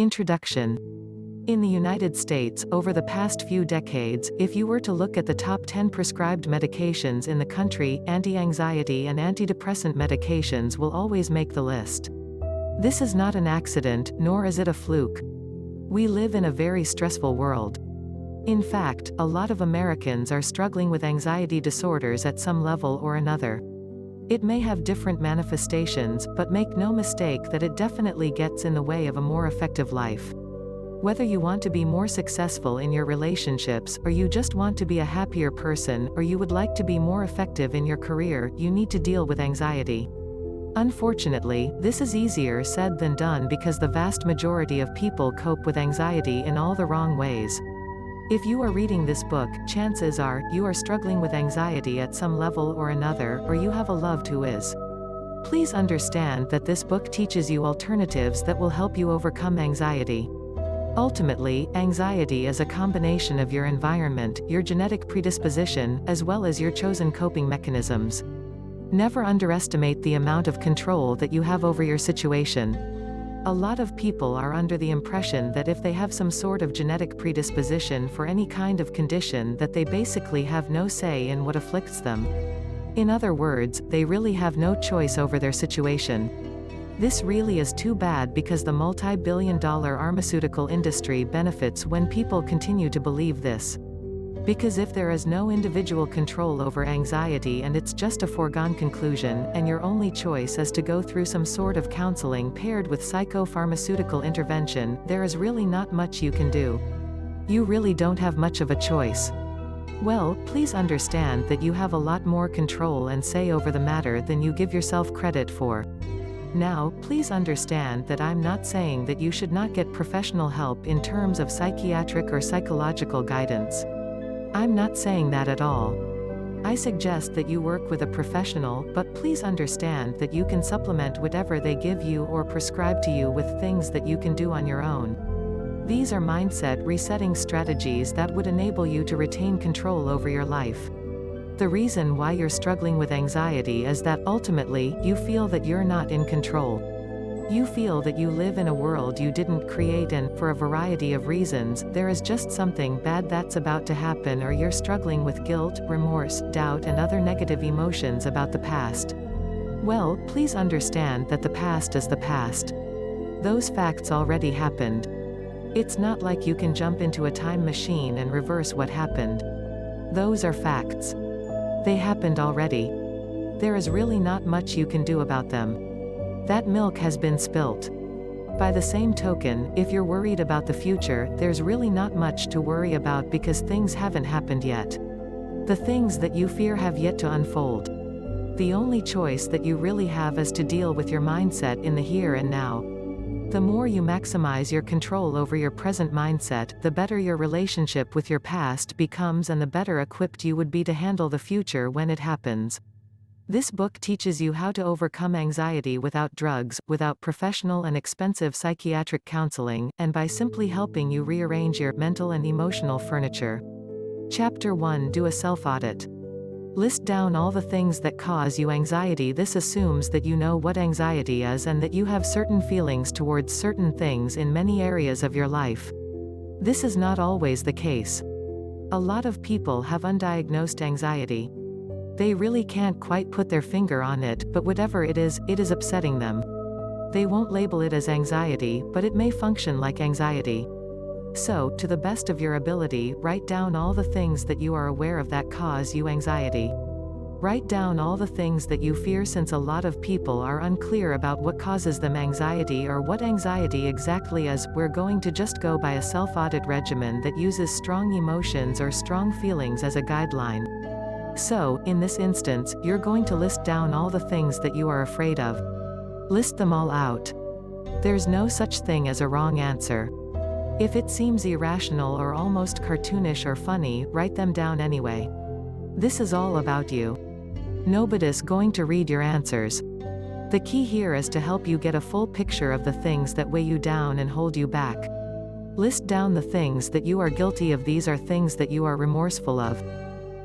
Introduction. In the United States, over the past few decades, if you were to look at the top 10 prescribed medications in the country, anti-anxiety and antidepressant medications will always make the list. This is not an accident, nor is it a fluke. We live in a very stressful world. In fact, a lot of Americans are struggling with anxiety disorders at some level or another. It may have different manifestations, but make no mistake that it definitely gets in the way of a more effective life. Whether you want to be more successful in your relationships, or you just want to be a happier person, or you would like to be more effective in your career, you need to deal with anxiety. Unfortunately, this is easier said than done because the vast majority of people cope with anxiety in all the wrong ways. If you are reading this book, chances are, you are struggling with anxiety at some level or another, or you have a loved who is. Please understand that this book teaches you alternatives that will help you overcome anxiety. Ultimately, anxiety is a combination of your environment, your genetic predisposition, as well as your chosen coping mechanisms. Never underestimate the amount of control that you have over your situation. A lot of people are under the impression that if they have some sort of genetic predisposition for any kind of condition that they basically have no say in what afflicts them. In other words, they really have no choice over their situation. This really is too bad because the multi-billion-dollar pharmaceutical industry benefits when people continue to believe this. Because if there is no individual control over anxiety and it's just a foregone conclusion, and your only choice is to go through some sort of counseling paired with psychopharmaceutical intervention, there is really not much you can do. You really don't have much of a choice. Well, please understand that you have a lot more control and say over the matter than you give yourself credit for. Now, please understand that I'm not saying that you should not get professional help in terms of psychiatric or psychological guidance. I'm not saying that at all. I suggest that you work with a professional, but please understand that you can supplement whatever they give you or prescribe to you with things that you can do on your own. These are mindset resetting strategies that would enable you to retain control over your life. The reason why you're struggling with anxiety is that, ultimately, you feel that you're not in control. You feel that you live in a world you didn't create and, for a variety of reasons, there is just something bad that's about to happen, or you're struggling with guilt, remorse, doubt and other negative emotions about the past. Well, please understand that the past is the past. Those facts already happened. It's not like you can jump into a time machine and reverse what happened. Those are facts. They happened already. There is really not much you can do about them. That milk has been spilt. By the same token, if you're worried about the future, there's really not much to worry about because things haven't happened yet. The things that you fear have yet to unfold. The only choice that you really have is to deal with your mindset in the here and now. The more you maximize your control over your present mindset, the better your relationship with your past becomes and the better equipped you would be to handle the future when it happens. This book teaches you how to overcome anxiety without drugs, without professional and expensive psychiatric counseling, and by simply helping you rearrange your mental and emotional furniture. Chapter 1. Do a self-audit. List down all the things that cause you anxiety. This assumes that you know what anxiety is and that you have certain feelings towards certain things in many areas of your life. This is not always the case. A lot of people have undiagnosed anxiety. They really can't quite put their finger on it, but whatever it is upsetting them. They won't label it as anxiety, but it may function like anxiety. So, to the best of your ability, write down all the things that you are aware of that cause you anxiety. Write down all the things that you fear, since a lot of people are unclear about what causes them anxiety or what anxiety exactly is. We're going to just go by a self-audit regimen that uses strong emotions or strong feelings as a guideline. So, in this instance, you're going to list down all the things that you are afraid of. List them all out. There's no such thing as a wrong answer. If it seems irrational or almost cartoonish or funny, write them down anyway. This is all about you. Nobody's going to read your answers. The key here is to help you get a full picture of the things that weigh you down and hold you back. List down the things that you are guilty of. These are things that you are remorseful of.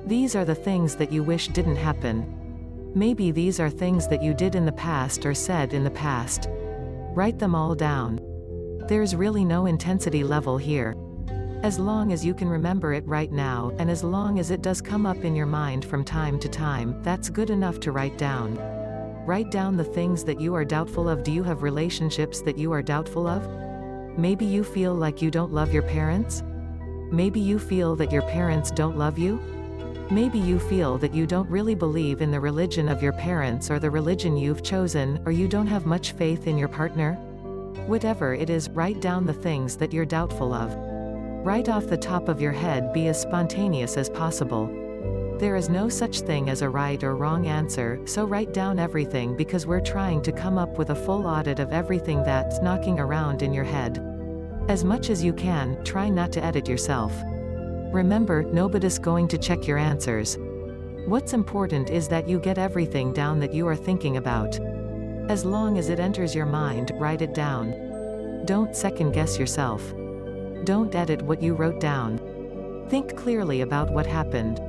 These are the things that you wish didn't happen. Maybe these are things that you did in the past or said in the past. Write them all down. There's really no intensity level here. As long as you can remember it right now, and as long as it does come up in your mind from time to time, that's good enough to write down. Write down the things that you are doubtful of. Do you have relationships that you are doubtful of? Maybe you feel like you don't love your parents? Maybe you feel that your parents don't love you? Maybe you feel that you don't really believe in the religion of your parents or the religion you've chosen, or you don't have much faith in your partner? Whatever it is, write down the things that you're doubtful of. Right off the top of your head, be as spontaneous as possible. There is no such thing as a right or wrong answer, so write down everything because we're trying to come up with a full audit of everything that's knocking around in your head. As much as you can, try not to edit yourself. Remember, nobody's going to check your answers. What's important is that you get everything down that you are thinking about. As long as it enters your mind, write it down. Don't second-guess yourself. Don't edit what you wrote down. Think clearly about what happened.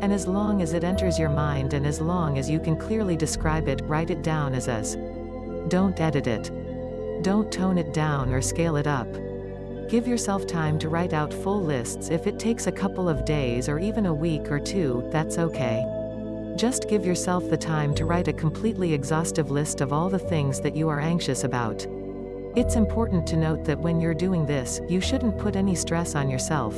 And as long as it enters your mind and as long as you can clearly describe it, write it down as is. Don't edit it. Don't tone it down or scale it up. Give yourself time to write out full lists. If it takes a couple of days or even a week or two, that's okay. Just give yourself the time to write a completely exhaustive list of all the things that you are anxious about. It's important to note that when you're doing this, you shouldn't put any stress on yourself.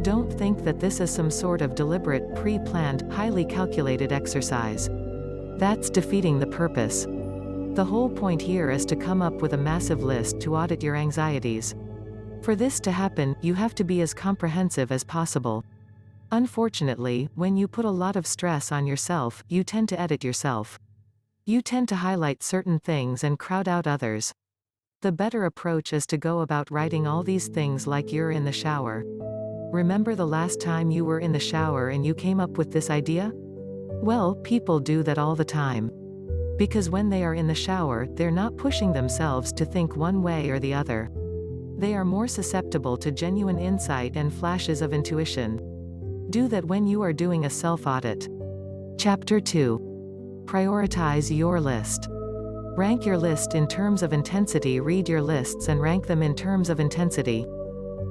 Don't think that this is some sort of deliberate, pre-planned, highly calculated exercise. That's defeating the purpose. The whole point here is to come up with a massive list to audit your anxieties. For this to happen, you have to be as comprehensive as possible. Unfortunately, when you put a lot of stress on yourself, you tend to edit yourself. You tend to highlight certain things and crowd out others. The better approach is to go about writing all these things like you're in the shower. Remember the last time you were in the shower and you came up with this idea? Well, people do that all the time. Because when they are in the shower, they're not pushing themselves to think one way or the other. They are more susceptible to genuine insight and flashes of intuition. Do that when you are doing a self-audit. Chapter 2. Prioritize your list. Rank your list in terms of intensity. Read your lists and rank them in terms of intensity.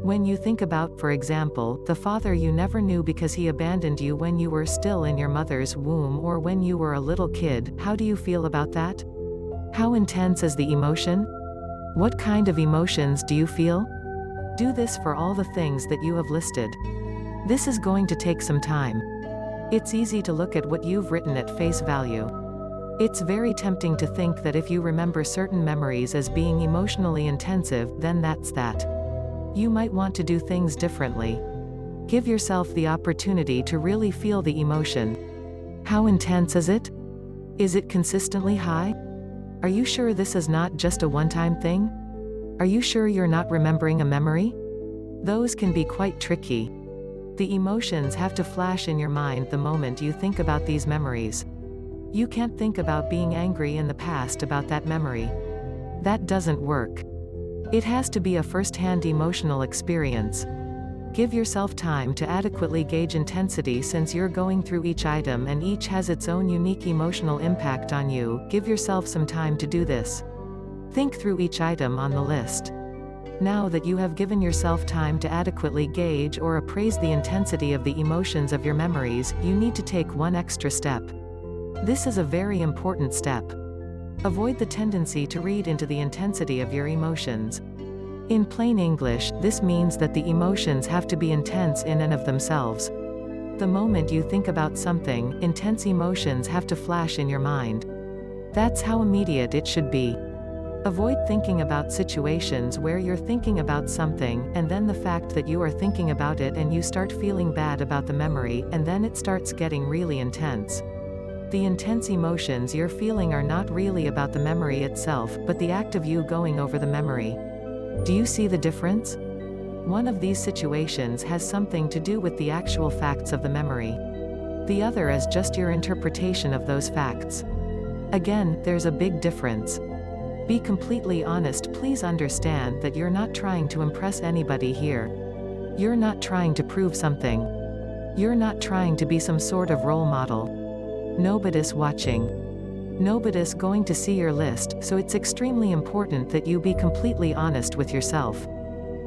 When you think about, for example, the father you never knew because he abandoned you when you were still in your mother's womb or when you were a little kid, how do you feel about that? How intense is the emotion? What kind of emotions do you feel? Do this for all the things that you have listed. This is going to take some time. It's easy to look at what you've written at face value. It's very tempting to think that if you remember certain memories as being emotionally intensive, then that's that. You might want to do things differently. Give yourself the opportunity to really feel the emotion. How intense is it? Is it consistently high? Are you sure this is not just a one-time thing? Are you sure you're not remembering a memory? Those can be quite tricky. The emotions have to flash in your mind the moment you think about these memories. You can't think about being angry in the past about that memory. That doesn't work. It has to be a first-hand emotional experience. Give yourself time to adequately gauge intensity since you're going through each item and each has its own unique emotional impact on you. Give yourself some time to do this. Think through each item on the list. Now that you have given yourself time to adequately gauge or appraise the intensity of the emotions of your memories, you need to take one extra step. This is a very important step. Avoid the tendency to read into the intensity of your emotions. In plain English, this means that the emotions have to be intense in and of themselves. The moment you think about something, intense emotions have to flash in your mind. That's how immediate it should be. Avoid thinking about situations where you're thinking about something, and then the fact that you are thinking about it and you start feeling bad about the memory, and then it starts getting really intense. The intense emotions you're feeling are not really about the memory itself, but the act of you going over the memory. Do you see the difference? One of these situations has something to do with the actual facts of the memory. The other is just your interpretation of those facts. Again, there's a big difference. Be completely honest. Please understand that you're not trying to impress anybody here. You're not trying to prove something. You're not trying to be some sort of role model. Nobody's watching. Nobody's going to see your list, so it's extremely important that you be completely honest with yourself.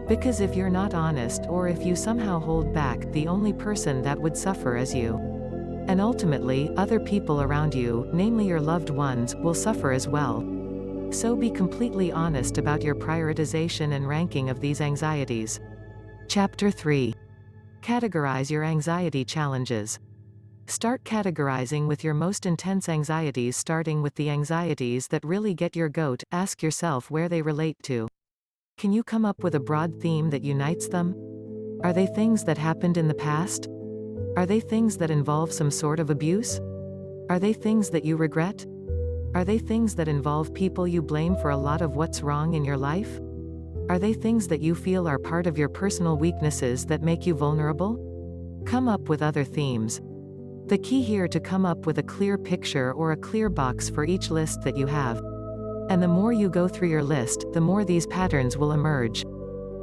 Because if you're not honest, or if you somehow hold back, the only person that would suffer is you. And ultimately, other people around you, namely your loved ones, will suffer as well. So be completely honest about your prioritization and ranking of these anxieties. Chapter 3. Categorize your anxiety challenges. Start categorizing with your most intense anxieties, starting with the anxieties that really get your goat. Ask yourself where they relate to. Can you come up with a broad theme that unites them? Are they things that happened in the past? Are they things that involve some sort of abuse? Are they things that you regret? Are they things that involve people you blame for a lot of what's wrong in your life? Are they things that you feel are part of your personal weaknesses that make you vulnerable? Come up with other themes. The key here to come up with a clear picture or a clear box for each list that you have. And the more you go through your list, the more these patterns will emerge.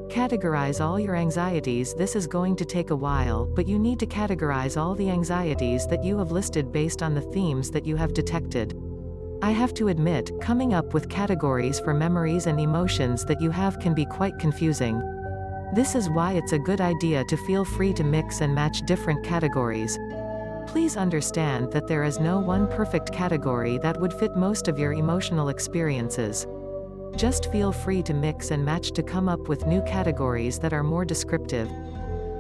Categorize all your anxieties. This is going to take a while, but you need to categorize all the anxieties that you have listed based on the themes that you have detected. I have to admit, coming up with categories for memories and emotions that you have can be quite confusing. This is why it's a good idea to feel free to mix and match different categories. Please understand that there is no one perfect category that would fit most of your emotional experiences. Just feel free to mix and match to come up with new categories that are more descriptive.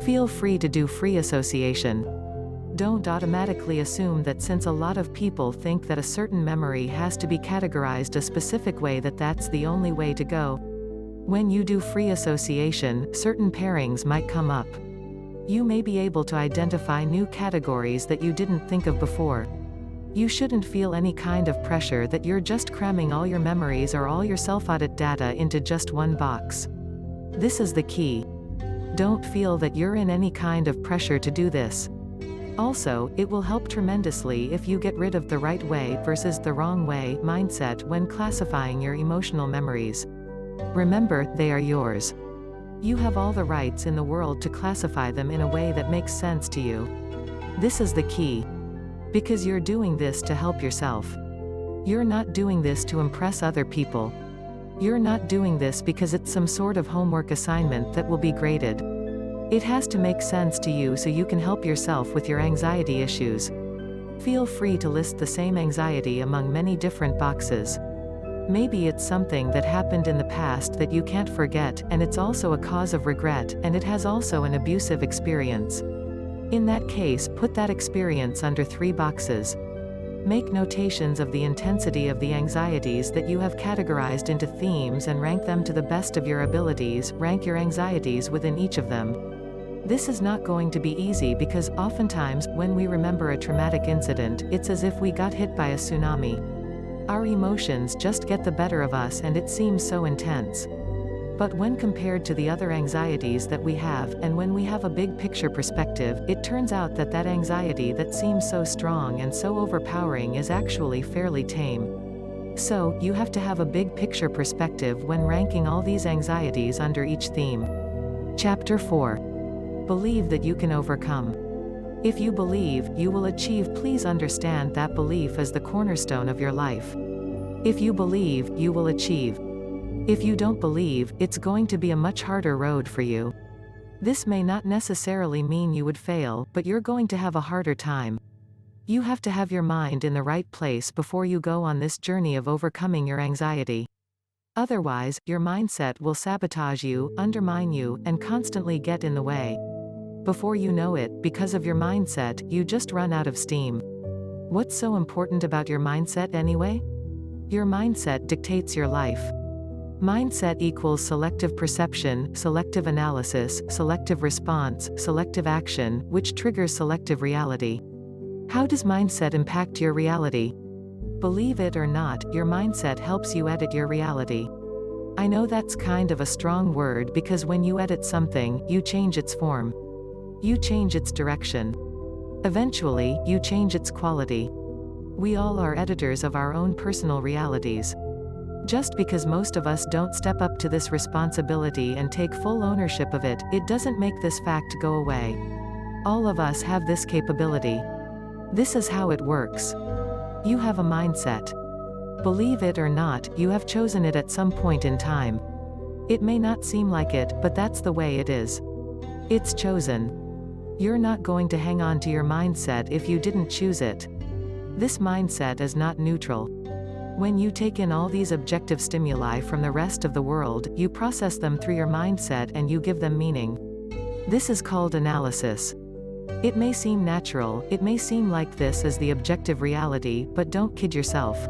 Feel free to do free association. Don't automatically assume that since a lot of people think that a certain memory has to be categorized a specific way, that that's the only way to go. When you do free association, certain pairings might come up. You may be able to identify new categories that you didn't think of before. You shouldn't feel any kind of pressure that you're just cramming all your memories or all your self-audit data into just one box. This is the key. Don't feel that you're in any kind of pressure to do this. Also, it will help tremendously if you get rid of the right way versus the wrong way mindset when classifying your emotional memories. Remember, they are yours. You have all the rights in the world to classify them in a way that makes sense to you. This is the key. Because you're doing this to help yourself. You're not doing this to impress other people. You're not doing this because it's some sort of homework assignment that will be graded. It has to make sense to you so you can help yourself with your anxiety issues. Feel free to list the same anxiety among many different boxes. Maybe it's something that happened in the past that you can't forget, and it's also a cause of regret, and it has also an abusive experience. In that case, put that experience under 3 boxes. Make notations of the intensity of the anxieties that you have categorized into themes and rank them to the best of your abilities. Rank your anxieties within each of them. This is not going to be easy because oftentimes, when we remember a traumatic incident, it's as if we got hit by a tsunami. Our emotions just get the better of us and it seems so intense. But when compared to the other anxieties that we have, and when we have a big picture perspective, it turns out that that anxiety that seems so strong and so overpowering is actually fairly tame. So, you have to have a big picture perspective when ranking all these anxieties under each theme. Chapter 4. Believe that you can overcome. If you believe, you will achieve. Please understand that belief is the cornerstone of your life. If you believe, you will achieve. If you don't believe, it's going to be a much harder road for you. This may not necessarily mean you would fail, but you're going to have a harder time. You have to have your mind in the right place before you go on this journey of overcoming your anxiety. Otherwise, your mindset will sabotage you, undermine you, and constantly get in the way. Before you know it, because of your mindset, you just run out of steam. What's so important about your mindset anyway? Your mindset dictates your life. Mindset equals selective perception, selective analysis, selective response, selective action, which triggers selective reality. How does mindset impact your reality? Believe it or not, your mindset helps you edit your reality. I know that's kind of a strong word because when you edit something, you change its form. You change its direction. Eventually, you change its quality. We all are editors of our own personal realities. Just because most of us don't step up to this responsibility and take full ownership of it, it doesn't make this fact go away. All of us have this capability. This is how it works. You have a mindset. Believe it or not, you have chosen it at some point in time. It may not seem like it, but that's the way it is. It's chosen. You're not going to hang on to your mindset if you didn't choose it. This mindset is not neutral. When you take in all these objective stimuli from the rest of the world, you process them through your mindset and you give them meaning. This is called analysis. It may seem natural, it may seem like this is the objective reality, but don't kid yourself.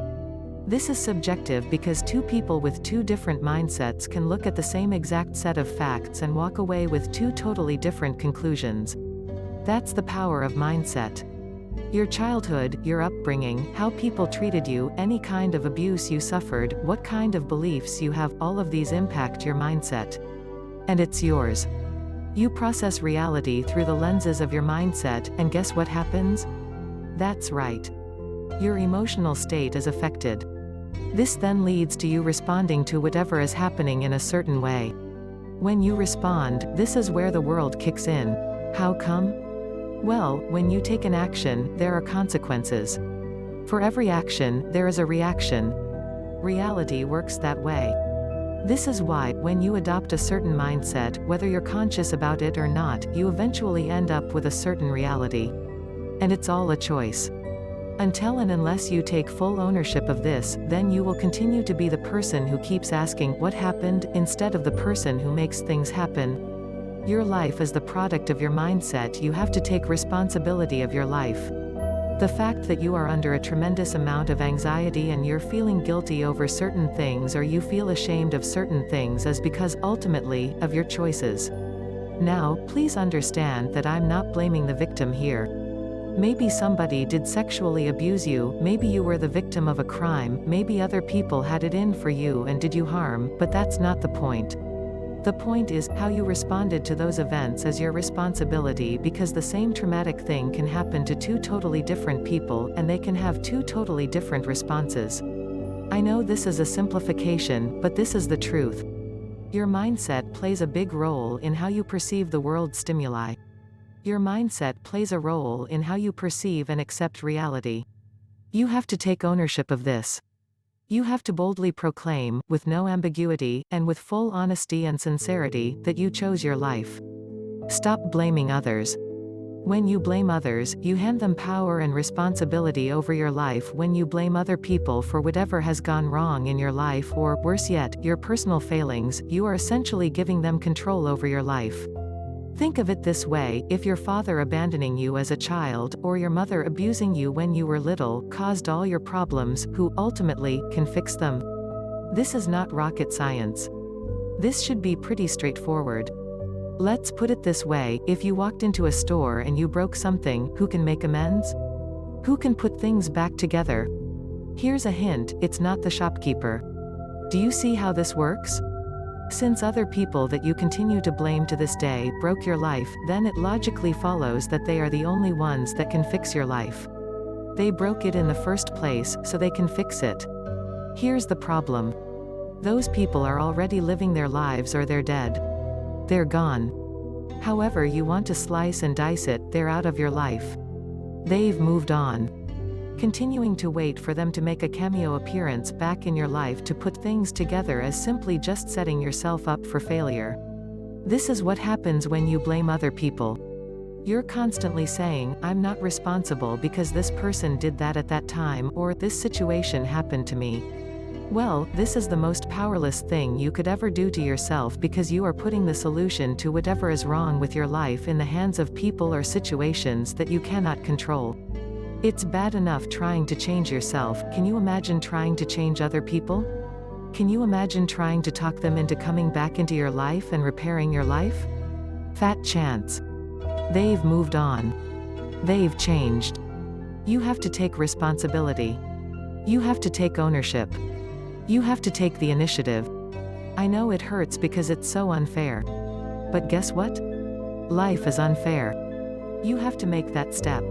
This is subjective because two people with two different mindsets can look at the same exact set of facts and walk away with two totally different conclusions. That's the power of mindset. Your childhood, your upbringing, how people treated you, any kind of abuse you suffered, what kind of beliefs you have, all of these impact your mindset. And it's yours. You process reality through the lenses of your mindset, and guess what happens? That's right. Your emotional state is affected. This then leads to you responding to whatever is happening in a certain way. When you respond, this is where the world kicks in. How come? Well, when you take an action, there are consequences. For every action, there is a reaction. Reality works that way. This is why, when you adopt a certain mindset, whether you're conscious about it or not, you eventually end up with a certain reality. And it's all a choice. Until and unless you take full ownership of this, then you will continue to be the person who keeps asking, what happened, instead of the person who makes things happen. Your life is the product of your mindset. You have to take responsibility of your life. The fact that you are under a tremendous amount of anxiety and you're feeling guilty over certain things or you feel ashamed of certain things is because, ultimately, of your choices. Now, please understand that I'm not blaming the victim here. Maybe somebody did sexually abuse you, maybe you were the victim of a crime, maybe other people had it in for you and did you harm, but that's not the point. The point is, how you responded to those events is your responsibility, because the same traumatic thing can happen to two totally different people, and they can have two totally different responses. I know this is a simplification, but this is the truth. Your mindset plays a big role in how you perceive the world's stimuli. Your mindset plays a role in how you perceive and accept reality. You have to take ownership of this. You have to boldly proclaim, with no ambiguity, and with full honesty and sincerity, that you chose your life. Stop blaming others. When you blame others, you hand them power and responsibility over your life. When you blame other people for whatever has gone wrong in your life, or, worse yet, your personal failings, you are essentially giving them control over your life. Think of it this way: if your father abandoning you as a child, or your mother abusing you when you were little, caused all your problems, who, ultimately, can fix them? This is not rocket science. This should be pretty straightforward. Let's put it this way: if you walked into a store and you broke something, who can make amends? Who can put things back together? Here's a hint: it's not the shopkeeper. Do you see how this works? Since other people that you continue to blame to this day broke your life, then it logically follows that they are the only ones that can fix your life. They broke it in the first place, so they can fix it. Here's the problem. Those people are already living their lives, or they're dead. They're gone. However you want to slice and dice it, they're out of your life. They've moved on. Continuing to wait for them to make a cameo appearance back in your life to put things together is simply just setting yourself up for failure. This is what happens when you blame other people. You're constantly saying, I'm not responsible because this person did that at that time, or this situation happened to me. Well, this is the most powerless thing you could ever do to yourself, because you are putting the solution to whatever is wrong with your life in the hands of people or situations that you cannot control. It's bad enough trying to change yourself. Can you imagine trying to change other people? Can you imagine trying to talk them into coming back into your life and repairing your life? Fat chance. They've moved on. They've changed. You have to take responsibility. You have to take ownership. You have to take the initiative. I know it hurts because it's so unfair. But guess what? Life is unfair. You have to make that step.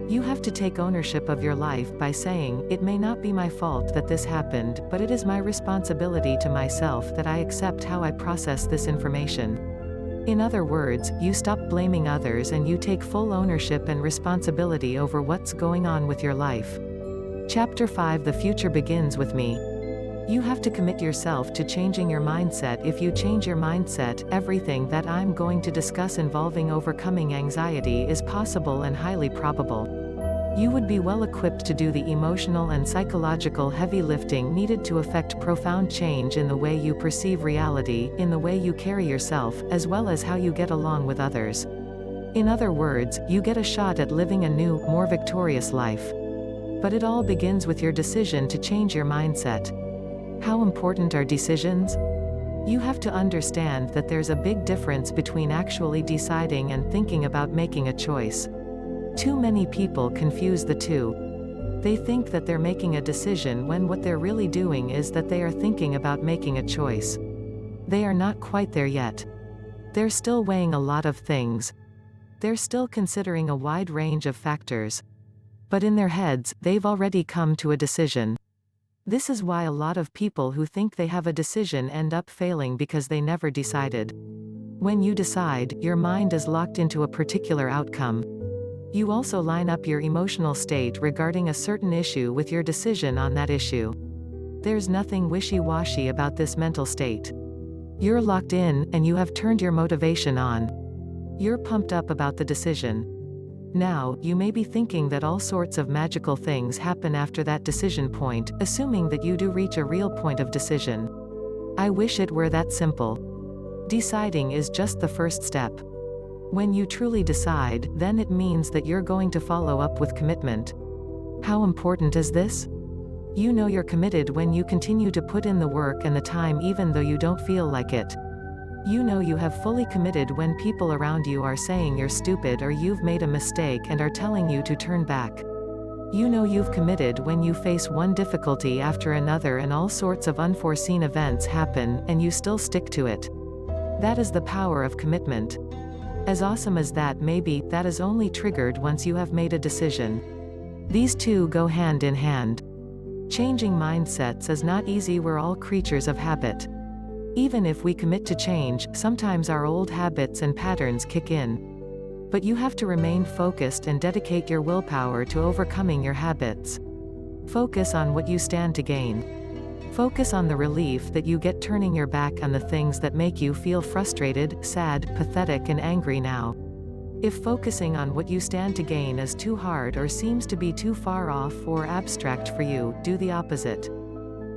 You have to take ownership of your life by saying, it may not be my fault that this happened, but it is my responsibility to myself that I accept how I process this information. In other words, you stop blaming others and you take full ownership and responsibility over what's going on with your life. Chapter 5: The future begins with me. You have to commit yourself to changing your mindset. If you change your mindset, everything that I'm going to discuss involving overcoming anxiety is possible and highly probable. You would be well equipped to do the emotional and psychological heavy lifting needed to effect profound change in the way you perceive reality, in the way you carry yourself, as well as how you get along with others. In other words, you get a shot at living a new, more victorious life. But it all begins with your decision to change your mindset. How important are decisions? You have to understand that there's a big difference between actually deciding and thinking about making a choice. Too many people confuse the two. They think that they're making a decision when what they're really doing is that they are thinking about making a choice. They are not quite there yet. They're still weighing a lot of things. They're still considering a wide range of factors. But in their heads, they've already come to a decision. This is why a lot of people who think they have a decision end up failing, because they never decided. When you decide, your mind is locked into a particular outcome. You also line up your emotional state regarding a certain issue with your decision on that issue. There's nothing wishy-washy about this mental state. You're locked in, and you have turned your motivation on. You're pumped up about the decision. Now, you may be thinking that all sorts of magical things happen after that decision point, assuming that you do reach a real point of decision. I wish it were that simple. Deciding is just the first step. When you truly decide, then it means that you're going to follow up with commitment. How important is this? You know you're committed when you continue to put in the work and the time even though you don't feel like it. You know you have fully committed when people around you are saying you're stupid or you've made a mistake and are telling you to turn back. You know you've committed when you face one difficulty after another and all sorts of unforeseen events happen, and you still stick to it. That is the power of commitment. As awesome as that may be, that is only triggered once you have made a decision. These two go hand in hand. Changing mindsets is not easy. We're all creatures of habit. Even if we commit to change, sometimes our old habits and patterns kick in. But you have to remain focused and dedicate your willpower to overcoming your habits. Focus on what you stand to gain. Focus on the relief that you get turning your back on the things that make you feel frustrated, sad, pathetic, and angry now. If focusing on what you stand to gain is too hard or seems to be too far off or abstract for you, do the opposite.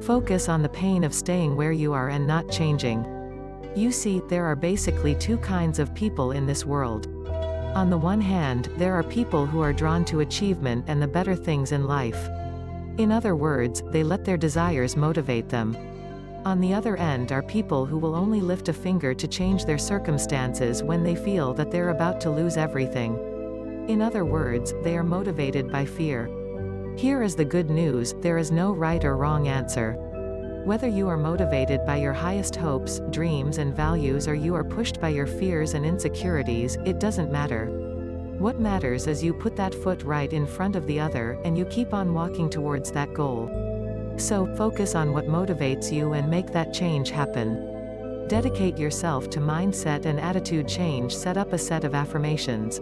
Focus on the pain of staying where you are and not changing. You see, there are basically two kinds of people in this world. On the one hand, there are people who are drawn to achievement and the better things in life. In other words, they let their desires motivate them. On the other end are people who will only lift a finger to change their circumstances when they feel that they're about to lose everything. In other words, they are motivated by fear. Here is the good news: there is no right or wrong answer. Whether you are motivated by your highest hopes, dreams and values, or you are pushed by your fears and insecurities, it doesn't matter. What matters is you put that foot right in front of the other, and you keep on walking towards that goal. So, focus on what motivates you and make that change happen. Dedicate yourself to mindset and attitude change. Set up a set of affirmations.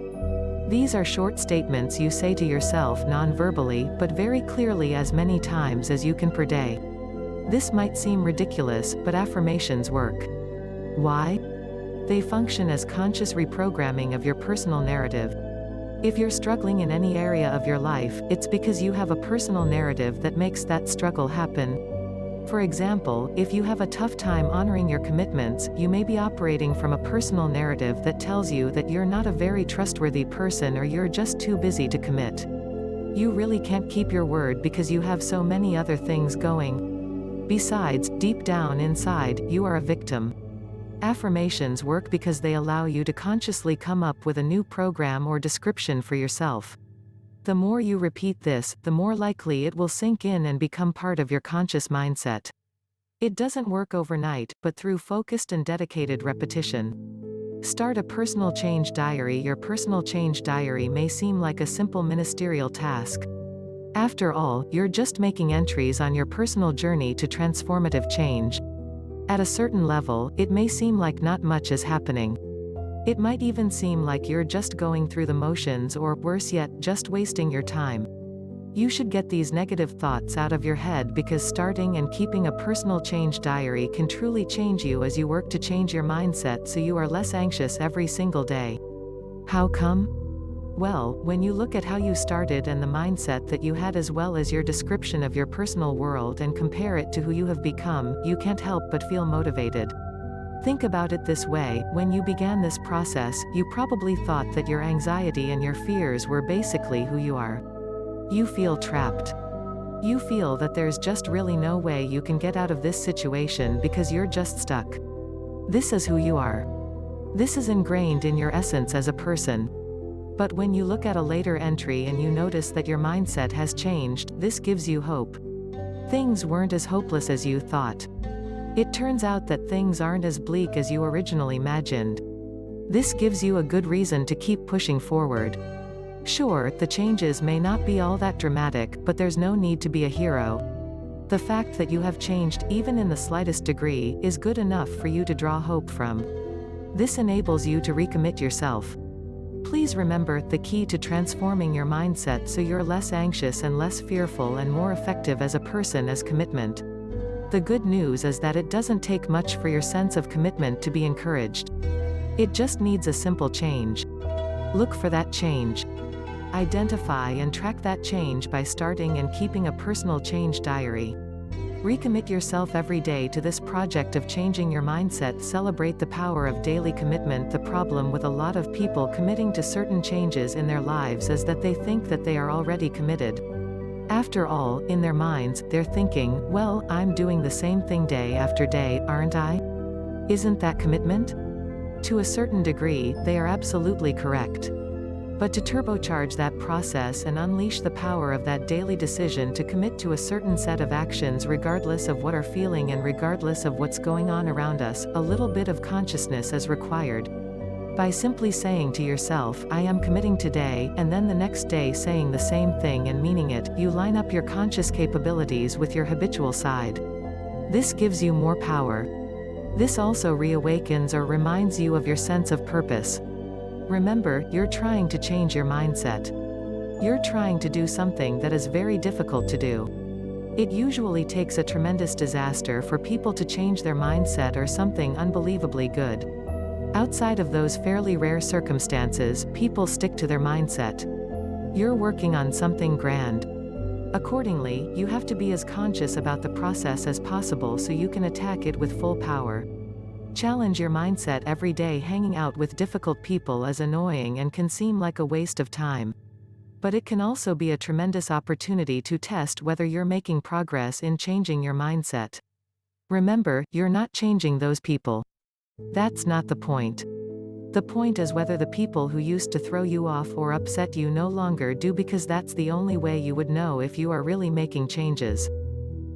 These are short statements you say to yourself non-verbally, but very clearly, as many times as you can per day. This might seem ridiculous, but affirmations work. Why? They function as conscious reprogramming of your personal narrative. If you're struggling in any area of your life, it's because you have a personal narrative that makes that struggle happen. For example, if you have a tough time honoring your commitments, you may be operating from a personal narrative that tells you that you're not a very trustworthy person or you're just too busy to commit. You really can't keep your word because you have so many other things going. Besides, deep down inside, you are a victim. Affirmations work because they allow you to consciously come up with a new program or description for yourself. The more you repeat this, the more likely it will sink in and become part of your conscious mindset. It doesn't work overnight, but through focused and dedicated repetition. Start a personal change diary. Your personal change diary may seem like a simple ministerial task. After all, you're just making entries on your personal journey to transformative change. At a certain level, it may seem like not much is happening. It might even seem like you're just going through the motions, or worse yet, just wasting your time. You should get these negative thoughts out of your head, because starting and keeping a personal change diary can truly change you as you work to change your mindset so you are less anxious every single day. How come? Well, when you look at how you started and the mindset that you had, as well as your description of your personal world, and compare it to who you have become, you can't help but feel motivated. Think about it this way: when you began this process, you probably thought that your anxiety and your fears were basically who you are. You feel trapped. You feel that there's just really no way you can get out of this situation because you're just stuck. This is who you are. This is ingrained in your essence as a person. But when you look at a later entry and you notice that your mindset has changed, this gives you hope. Things weren't as hopeless as you thought. It turns out that things aren't as bleak as you originally imagined. This gives you a good reason to keep pushing forward. Sure, the changes may not be all that dramatic, but there's no need to be a hero. The fact that you have changed, even in the slightest degree, is good enough for you to draw hope from. This enables you to recommit yourself. Please remember, the key to transforming your mindset so you're less anxious and less fearful and more effective as a person is commitment. The good news is that it doesn't take much for your sense of commitment to be encouraged. It just needs a simple change. Look for that change. Identify and track that change by starting and keeping a personal change diary. Recommit yourself every day to this project of changing your mindset. Celebrate the power of daily commitment. The problem with a lot of people committing to certain changes in their lives is that they think that they are already committed. After all, in their minds, they're thinking, well, I'm doing the same thing day after day, aren't I? Isn't that commitment? To a certain degree, they are absolutely correct. But to turbocharge that process and unleash the power of that daily decision to commit to a certain set of actions regardless of what are feeling and regardless of what's going on around us, a little bit of consciousness is required. By simply saying to yourself, I am committing today, and then the next day saying the same thing and meaning it, you line up your conscious capabilities with your habitual side. This gives you more power. This also reawakens or reminds you of your sense of purpose. Remember, you're trying to change your mindset. You're trying to do something that is very difficult to do. It usually takes a tremendous disaster for people to change their mindset, or something unbelievably good. Outside of those fairly rare circumstances, people stick to their mindset. You're working on something grand. Accordingly, you have to be as conscious about the process as possible so you can attack it with full power. Challenge your mindset every day. Hanging out with difficult people is annoying and can seem like a waste of time. But it can also be a tremendous opportunity to test whether you're making progress in changing your mindset. Remember, you're not changing those people. That's not the point. The point is whether the people who used to throw you off or upset you no longer do, because that's the only way you would know if you are really making changes.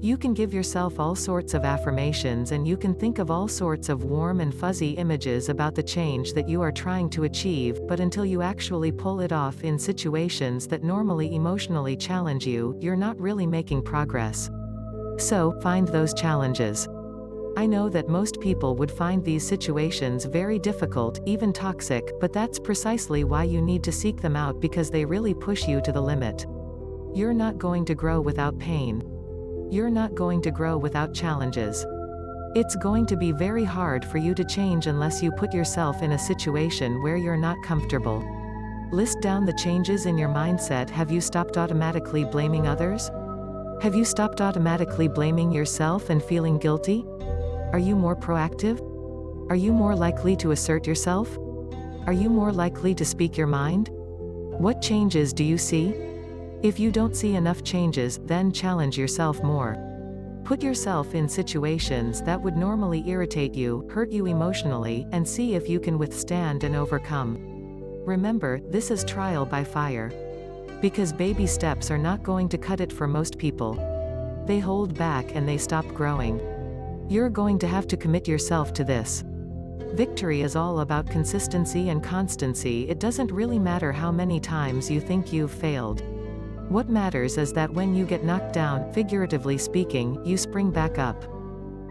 You can give yourself all sorts of affirmations, and you can think of all sorts of warm and fuzzy images about the change that you are trying to achieve, but until you actually pull it off in situations that normally emotionally challenge you, you're not really making progress. So, find those challenges. I know that most people would find these situations very difficult, even toxic, but that's precisely why you need to seek them out, because they really push you to the limit. You're not going to grow without pain. You're not going to grow without challenges. It's going to be very hard for you to change unless you put yourself in a situation where you're not comfortable. List down the changes in your mindset. Have you stopped automatically blaming others? Have you stopped automatically blaming yourself and feeling guilty? Are you more proactive? Are you more likely to assert yourself? Are you more likely to speak your mind? What changes do you see? If you don't see enough changes, then challenge yourself more. Put yourself in situations that would normally irritate you, hurt you emotionally, and see if you can withstand and overcome. Remember, this is trial by fire. Because baby steps are not going to cut it for most people. They hold back and they stop growing. You're going to have to commit yourself to this. Victory is all about consistency and constancy. It doesn't really matter how many times you think you've failed. What matters is that when you get knocked down, figuratively speaking, you spring back up.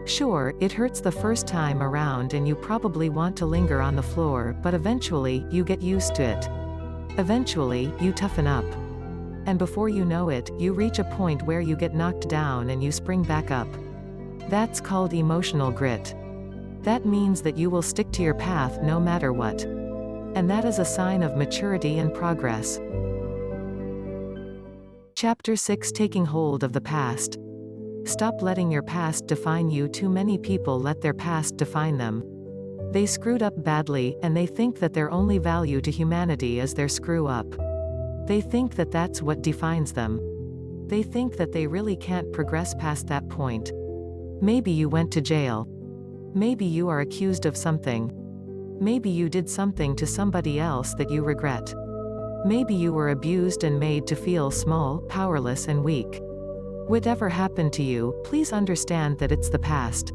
Sure, it hurts the first time around and you probably want to linger on the floor, but eventually, you get used to it. Eventually, you toughen up. And before you know it, you reach a point where you get knocked down and you spring back up. That's called emotional grit. That means that you will stick to your path no matter what. And that is a sign of maturity and progress. Chapter 6: Taking Hold of the Past. Stop letting your past define you. Too many people let their past define them. They screwed up badly, and they think that their only value to humanity is their screw up. They think that that's what defines them. They think that they really can't progress past that point. Maybe you went to jail. Maybe you are accused of something. Maybe you did something to somebody else that you regret. Maybe you were abused and made to feel small, powerless and weak. Whatever happened to you, please understand that it's the past.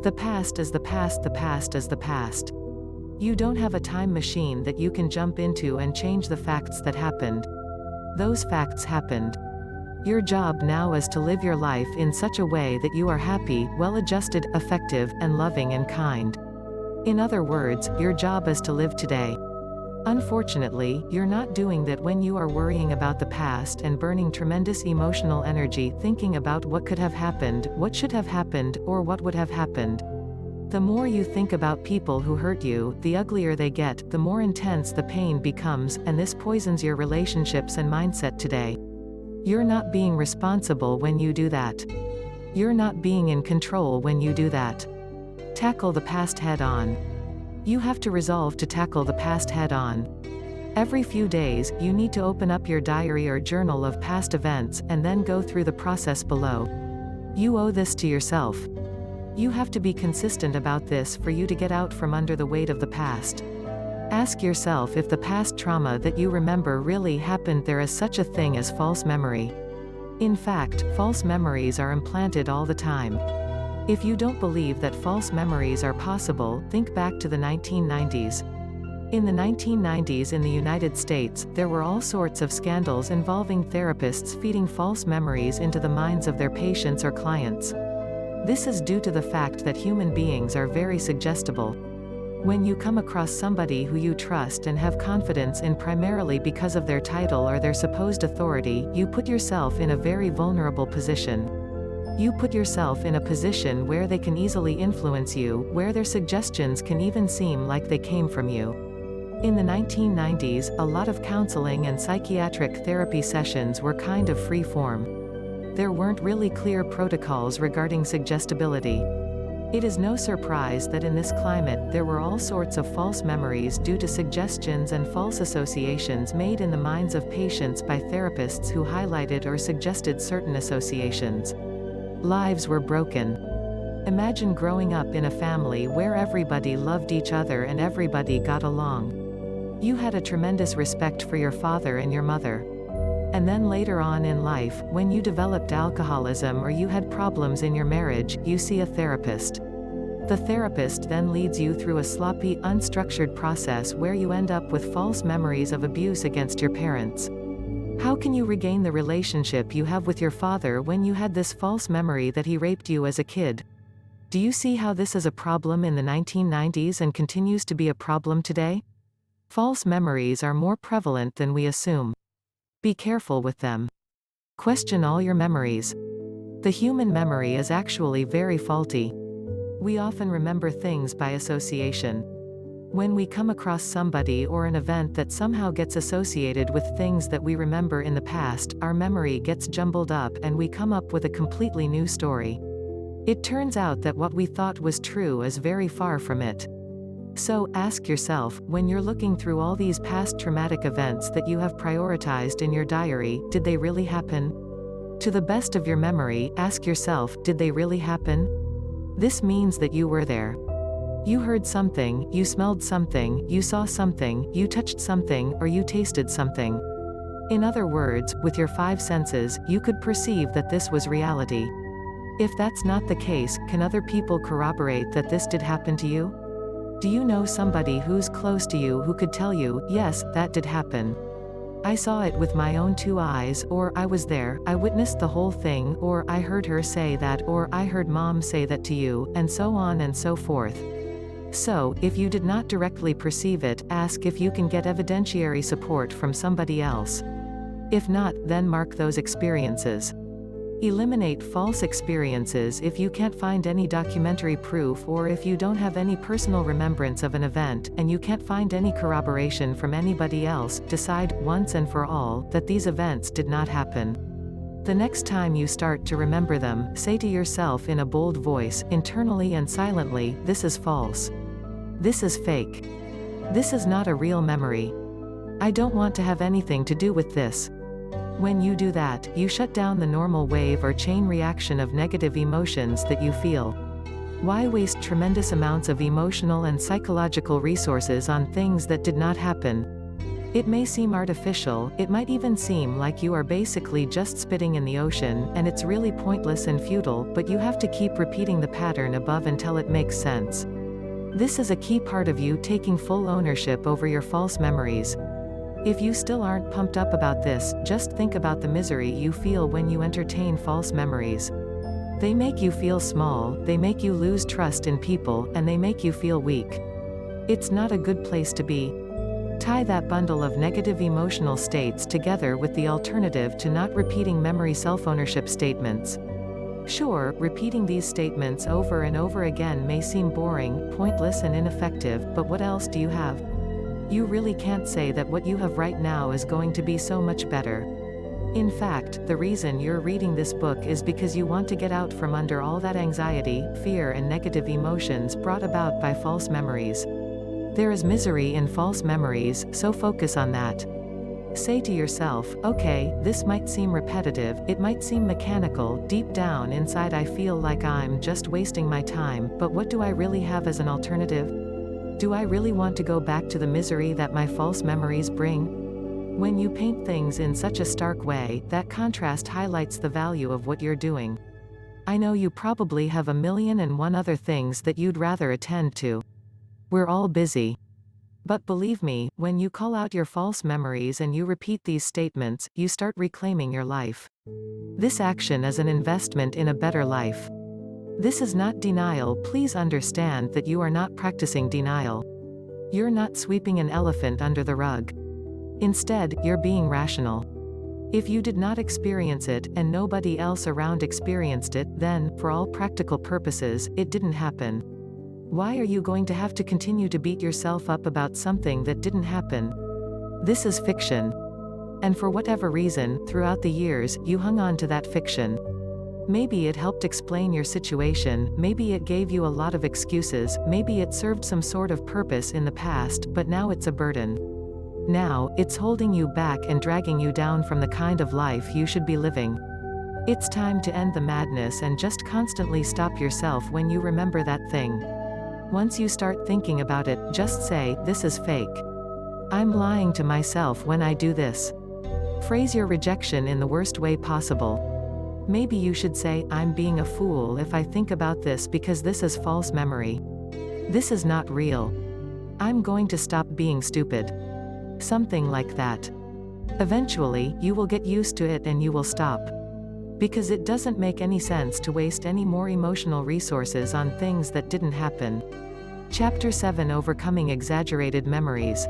The past is the past. The past is the past. You don't have a time machine that you can jump into and change the facts that happened. Those facts happened. Your job now is to live your life in such a way that you are happy, well-adjusted, effective, and loving and kind. In other words, your job is to live today. Unfortunately, you're not doing that when you are worrying about the past and burning tremendous emotional energy thinking about what could have happened, what should have happened, or what would have happened. The more you think about people who hurt you, the uglier they get, the more intense the pain becomes, and this poisons your relationships and mindset today. You're not being responsible when you do that. You're not being in control when you do that. Tackle the past head on. You have to resolve to tackle the past head on. Every few days, you need to open up your diary or journal of past events, and then go through the process below. You owe this to yourself. You have to be consistent about this for you to get out from under the weight of the past. Ask yourself if the past trauma that you remember really happened. There is such a thing as false memory. In fact, false memories are implanted all the time. If you don't believe that false memories are possible, think back to the 1990s. In the 1990s in the United States, there were all sorts of scandals involving therapists feeding false memories into the minds of their patients or clients. This is due to the fact that human beings are very suggestible. When you come across somebody who you trust and have confidence in primarily because of their title or their supposed authority, you put yourself in a very vulnerable position. You put yourself in a position where they can easily influence you, where their suggestions can even seem like they came from you. In the 1990s, a lot of counseling and psychiatric therapy sessions were kind of free form. There weren't really clear protocols regarding suggestibility. It is no surprise that in this climate, there were all sorts of false memories due to suggestions and false associations made in the minds of patients by therapists who highlighted or suggested certain associations. Lives were broken. Imagine growing up in a family where everybody loved each other and everybody got along. You had a tremendous respect for your father and your mother. And then later on in life, when you developed alcoholism or you had problems in your marriage, you see a therapist. The therapist then leads you through a sloppy, unstructured process where you end up with false memories of abuse against your parents. How can you regain the relationship you have with your father when you had this false memory that he raped you as a kid? Do you see how this is a problem in the 1990s and continues to be a problem today? False memories are more prevalent than we assume. Be careful with them. Question all your memories. The human memory is actually very faulty. We often remember things by association. When we come across somebody or an event that somehow gets associated with things that we remember in the past, our memory gets jumbled up and we come up with a completely new story. It turns out that what we thought was true is very far from it. So, ask yourself, when you're looking through all these past traumatic events that you have prioritized in your diary, did they really happen? To the best of your memory, ask yourself, did they really happen? This means that you were there. You heard something, you smelled something, you saw something, you touched something, or you tasted something. In other words, with your 5 senses, you could perceive that this was reality. If that's not the case, can other people corroborate that this did happen to you? Do you know somebody who's close to you who could tell you, yes, that did happen. I saw it with my own 2 eyes, or I was there, I witnessed the whole thing, or I heard her say that, or I heard mom say that to you, and so on and so forth. So, if you did not directly perceive it, ask if you can get evidentiary support from somebody else. If not, then mark those experiences. Eliminate false experiences if you can't find any documentary proof, or if you don't have any personal remembrance of an event, and you can't find any corroboration from anybody else. Decide, once and for all, that these events did not happen. The next time you start to remember them, say to yourself in a bold voice, internally and silently, this is false. This is fake. This is not a real memory. I don't want to have anything to do with this. When you do that, you shut down the normal wave or chain reaction of negative emotions that you feel. Why waste tremendous amounts of emotional and psychological resources on things that did not happen? It may seem artificial, it might even seem like you are basically just spitting in the ocean, and it's really pointless and futile, but you have to keep repeating the pattern above until it makes sense. This is a key part of you taking full ownership over your false memories. If you still aren't pumped up about this, just think about the misery you feel when you entertain false memories. They make you feel small, they make you lose trust in people, and they make you feel weak. It's not a good place to be. Tie that bundle of negative emotional states together with the alternative to not repeating memory self-ownership statements. Sure, repeating these statements over and over again may seem boring, pointless and ineffective, but what else do you have? You really can't say that what you have right now is going to be so much better. In fact, the reason you're reading this book is because you want to get out from under all that anxiety, fear and negative emotions brought about by false memories. There is misery in false memories, so focus on that. Say to yourself, okay, this might seem repetitive, it might seem mechanical, deep down inside I feel like I'm just wasting my time, but what do I really have as an alternative? Do I really want to go back to the misery that my false memories bring? When you paint things in such a stark way, that contrast highlights the value of what you're doing. I know you probably have 1,000,001 other things that you'd rather attend to. We're all busy. But believe me, when you call out your false memories and you repeat these statements, you start reclaiming your life. This action is an investment in a better life. This is not denial. Please understand that you are not practicing denial. You're not sweeping an elephant under the rug. Instead, you're being rational. If you did not experience it, and nobody else around experienced it, then, for all practical purposes, it didn't happen. Why are you going to have to continue to beat yourself up about something that didn't happen? This is fiction. And for whatever reason, throughout the years, you hung on to that fiction. Maybe it helped explain your situation, maybe it gave you a lot of excuses, maybe it served some sort of purpose in the past, but now it's a burden. Now, it's holding you back and dragging you down from the kind of life you should be living. It's time to end the madness and just constantly stop yourself when you remember that thing. Once you start thinking about it, just say, this is fake. I'm lying to myself when I do this. Phrase your rejection in the worst way possible. Maybe you should say, I'm being a fool if I think about this because this is false memory. This is not real. I'm going to stop being stupid. Something like that. Eventually, you will get used to it and you will stop. Because it doesn't make any sense to waste any more emotional resources on things that didn't happen. Chapter 7: Overcoming Exaggerated Memories.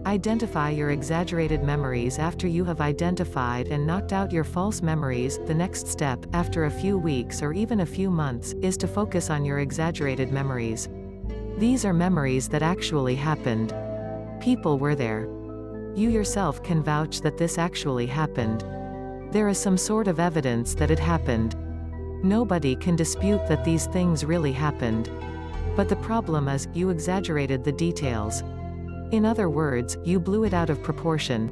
Identify your exaggerated memories. After you have identified and knocked out your false memories, the next step, after a few weeks or even a few months, is to focus on your exaggerated memories. These are memories that actually happened. People were there. You yourself can vouch that this actually happened. There is some sort of evidence that it happened. Nobody can dispute that these things really happened. But the problem is, you exaggerated the details. In other words, you blew it out of proportion.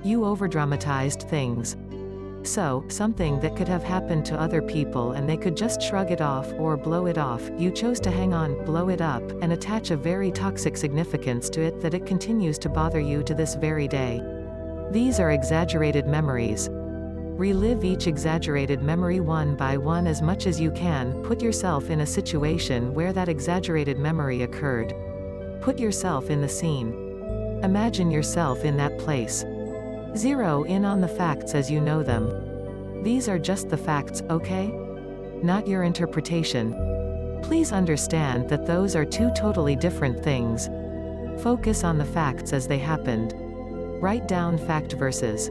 You overdramatized things. So, something that could have happened to other people and they could just shrug it off or blow it off, you chose to hang on, blow it up, and attach a very toxic significance to it that it continues to bother you to this very day. These are exaggerated memories. Relive each exaggerated memory one by one as much as you can. Put yourself in a situation where that exaggerated memory occurred. Put yourself in the scene. Imagine yourself in that place. Zero in on the facts as you know them. These are just the facts, okay? Not your interpretation. Please understand that those are two totally different things. Focus on the facts as they happened. Write down fact verses.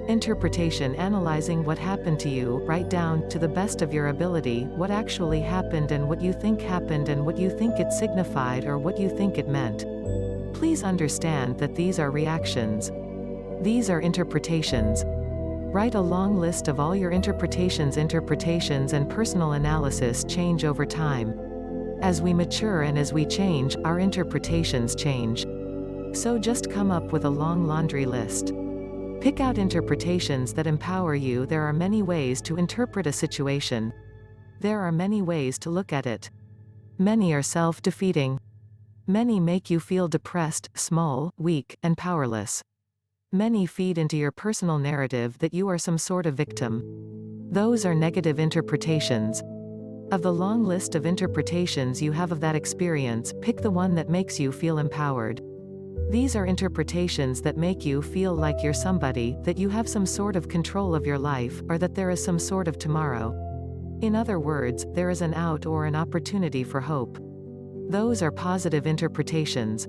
Interpretation: analyzing what happened to you. Write down, to the best of your ability, what actually happened and what you think happened and what you think it signified or what you think it meant. Please understand that these are reactions. These are interpretations. Write a long list of all your interpretations. Interpretations and personal analysis change over time. As we mature and as we change, our interpretations change. So just come up with a long laundry list. Pick out interpretations that empower you. There are many ways to interpret a situation. There are many ways to look at it. Many are self-defeating. Many make you feel depressed, small, weak, and powerless. Many feed into your personal narrative that you are some sort of victim. Those are negative interpretations. Of the long list of interpretations you have of that experience, pick the one that makes you feel empowered. These are interpretations that make you feel like you're somebody, that you have some sort of control of your life, or that there is some sort of tomorrow. In other words, there is an out or an opportunity for hope. Those are positive interpretations.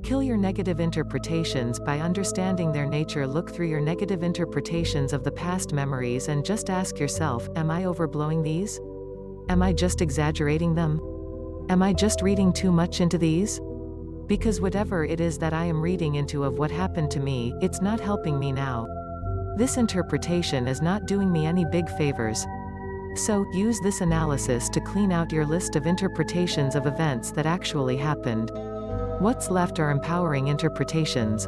Kill your negative interpretations by understanding their nature. Look through your negative interpretations of the past memories and just ask yourself, am I overblowing these? Am I just exaggerating them? Am I just reading too much into these? Because whatever it is that I am reading into of what happened to me, it's not helping me now. This interpretation is not doing me any big favors. So, use this analysis to clean out your list of interpretations of events that actually happened. What's left are empowering interpretations.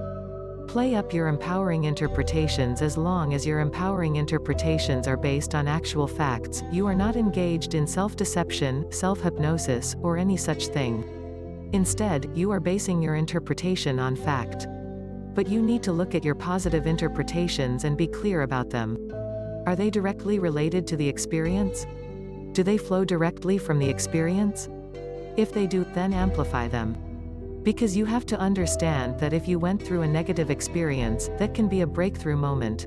Play up your empowering interpretations. As long as your empowering interpretations are based on actual facts, you are not engaged in self-deception, self-hypnosis, or any such thing. Instead, you are basing your interpretation on fact. But you need to look at your positive interpretations and be clear about them. Are they directly related to the experience? Do they flow directly from the experience? If they do, then amplify them. Because you have to understand that if you went through a negative experience, that can be a breakthrough moment.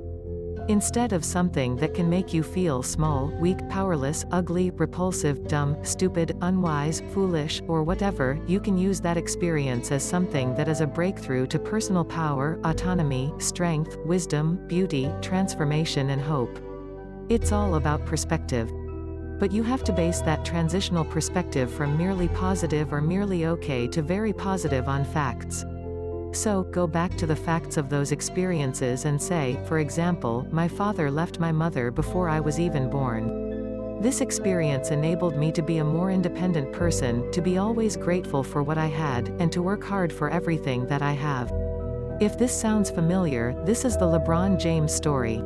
Instead of something that can make you feel small, weak, powerless, ugly, repulsive, dumb, stupid, unwise, foolish, or whatever, you can use that experience as something that is a breakthrough to personal power, autonomy, strength, wisdom, beauty, transformation and hope. It's all about perspective. But you have to base that transitional perspective from merely positive or merely okay to very positive on facts. So, go back to the facts of those experiences and say, for example, my father left my mother before I was even born. This experience enabled me to be a more independent person, to be always grateful for what I had, and to work hard for everything that I have. If this sounds familiar, this is the LeBron James story.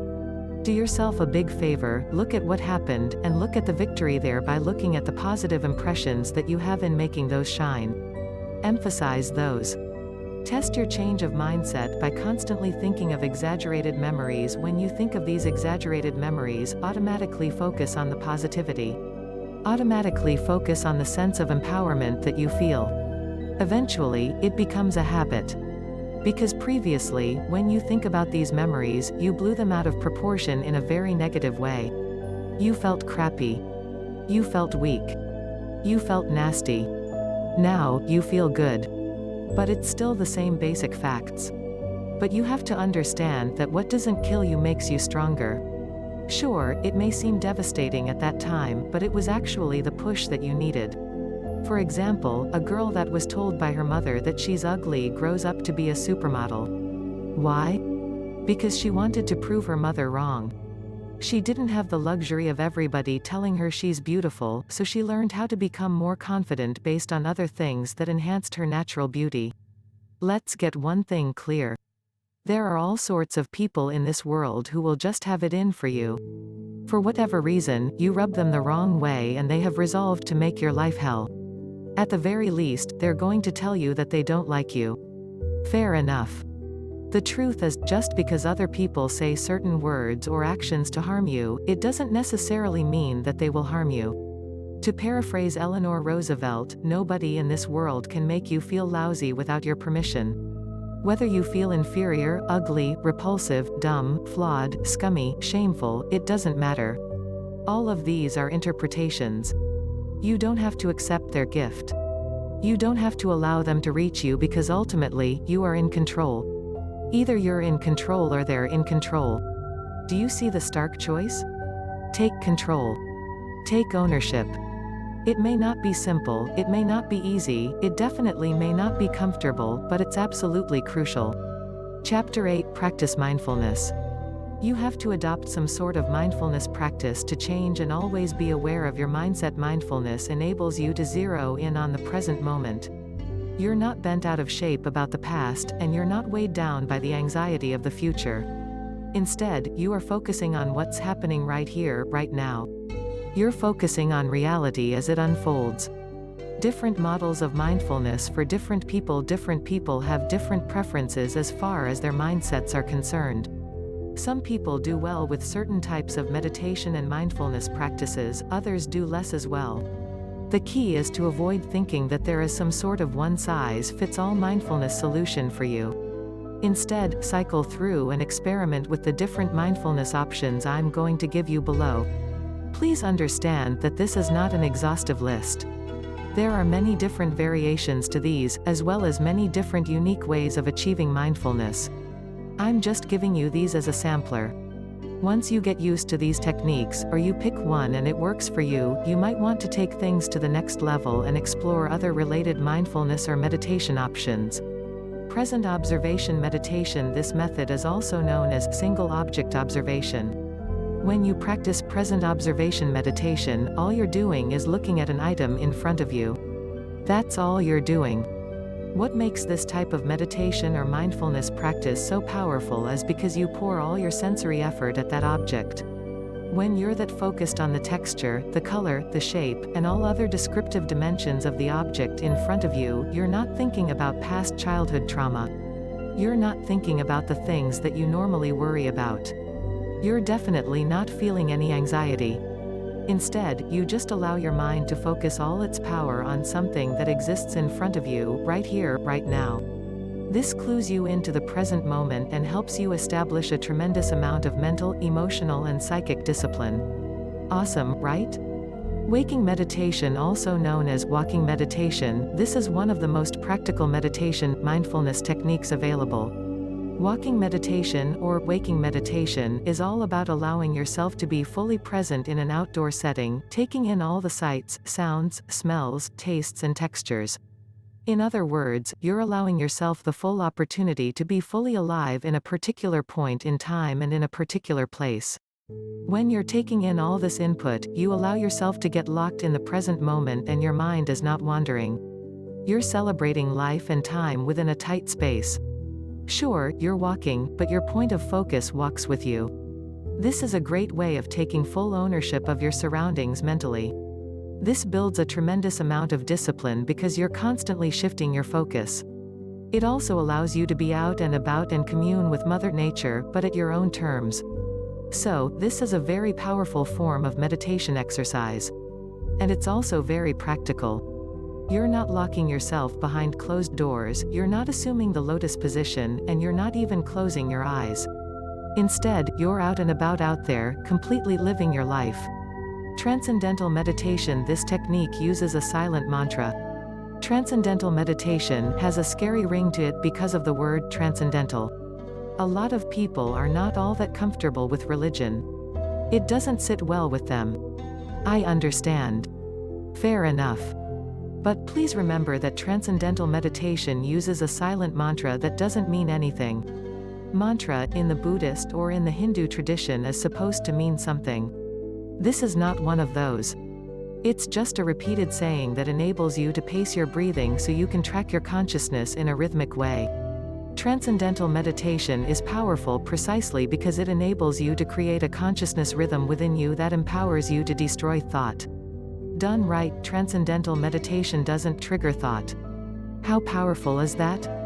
Do yourself a big favor, look at what happened, and look at the victory there by looking at the positive impressions that you have in making those shine. Emphasize those. Test your change of mindset by constantly thinking of exaggerated memories. When you think of these exaggerated memories, automatically focus on the positivity. Automatically focus on the sense of empowerment that you feel. Eventually, it becomes a habit. Because previously, when you think about these memories, you blew them out of proportion in a very negative way. You felt crappy. You felt weak. You felt nasty. Now, you feel good. But it's still the same basic facts. But you have to understand that what doesn't kill you makes you stronger. Sure, it may seem devastating at that time, but it was actually the push that you needed. For example, a girl that was told by her mother that she's ugly grows up to be a supermodel. Why? Because she wanted to prove her mother wrong. She didn't have the luxury of everybody telling her she's beautiful, so she learned how to become more confident based on other things that enhanced her natural beauty. Let's get one thing clear. There are all sorts of people in this world who will just have it in for you. For whatever reason, you rub them the wrong way and they have resolved to make your life hell. At the very least, they're going to tell you that they don't like you. Fair enough. The truth is, just because other people say certain words or actions to harm you, it doesn't necessarily mean that they will harm you. To paraphrase Eleanor Roosevelt, nobody in this world can make you feel lousy without your permission. Whether you feel inferior, ugly, repulsive, dumb, flawed, scummy, shameful, it doesn't matter. All of these are interpretations. You don't have to accept their gift. You don't have to allow them to reach you because ultimately, you are in control. Either you're in control or they're in control. Do you see the stark choice? Take control. Take ownership. It may not be simple, it may not be easy, it definitely may not be comfortable, but it's absolutely crucial. Chapter 8: Practice Mindfulness. You have to adopt some sort of mindfulness practice to change and always be aware of your mindset. Mindfulness enables you to zero in on the present moment. You're not bent out of shape about the past, and you're not weighed down by the anxiety of the future. Instead, you are focusing on what's happening right here, right now. You're focusing on reality as it unfolds. Different models of mindfulness for different people. Different people have different preferences as far as their mindsets are concerned. Some people do well with certain types of meditation and mindfulness practices, others do less as well. The key is to avoid thinking that there is some sort of one-size-fits-all mindfulness solution for you. Instead, cycle through and experiment with the different mindfulness options I'm going to give you below. Please understand that this is not an exhaustive list. There are many different variations to these, as well as many different unique ways of achieving mindfulness. I'm just giving you these as a sampler. Once you get used to these techniques, or you pick one and it works for you, you might want to take things to the next level and explore other related mindfulness or meditation options. Present observation meditation. This method is also known as single object observation. When you practice present observation meditation, all you're doing is looking at an item in front of you. That's all you're doing. What makes this type of meditation or mindfulness practice so powerful is because you pour all your sensory effort at that object. When you're that focused on the texture, the color, the shape, and all other descriptive dimensions of the object in front of you, you're not thinking about past childhood trauma. You're not thinking about the things that you normally worry about. You're definitely not feeling any anxiety. Instead, you just allow your mind to focus all its power on something that exists in front of you, right here, right now. This clues you into the present moment and helps you establish a tremendous amount of mental, emotional, and psychic discipline. Awesome, right? Waking meditation, also known as walking meditation, this is one of the most practical meditation, mindfulness techniques available. Walking meditation, or waking meditation, is all about allowing yourself to be fully present in an outdoor setting, taking in all the sights, sounds, smells, tastes and textures. In other words, you're allowing yourself the full opportunity to be fully alive in a particular point in time and in a particular place. When you're taking in all this input, you allow yourself to get locked in the present moment and your mind is not wandering. You're celebrating life and time within a tight space. Sure, you're walking, but your point of focus walks with you. This is a great way of taking full ownership of your surroundings mentally. This builds a tremendous amount of discipline because you're constantly shifting your focus. It also allows you to be out and about and commune with Mother Nature, but at your own terms. So, this is a very powerful form of meditation exercise. And it's also very practical. You're not locking yourself behind closed doors, you're not assuming the lotus position, and you're not even closing your eyes. Instead, you're out and about out there, completely living your life. Transcendental meditation. This technique uses a silent mantra. Transcendental meditation has a scary ring to it because of the word transcendental. A lot of people are not all that comfortable with religion. It doesn't sit well with them. I understand. Fair enough. But please remember that transcendental meditation uses a silent mantra that doesn't mean anything. Mantra, in the Buddhist or in the Hindu tradition, is supposed to mean something. This is not one of those. It's just a repeated saying that enables you to pace your breathing so you can track your consciousness in a rhythmic way. Transcendental meditation is powerful precisely because it enables you to create a consciousness rhythm within you that empowers you to destroy thought. Done right, transcendental meditation doesn't trigger thought. How powerful is that?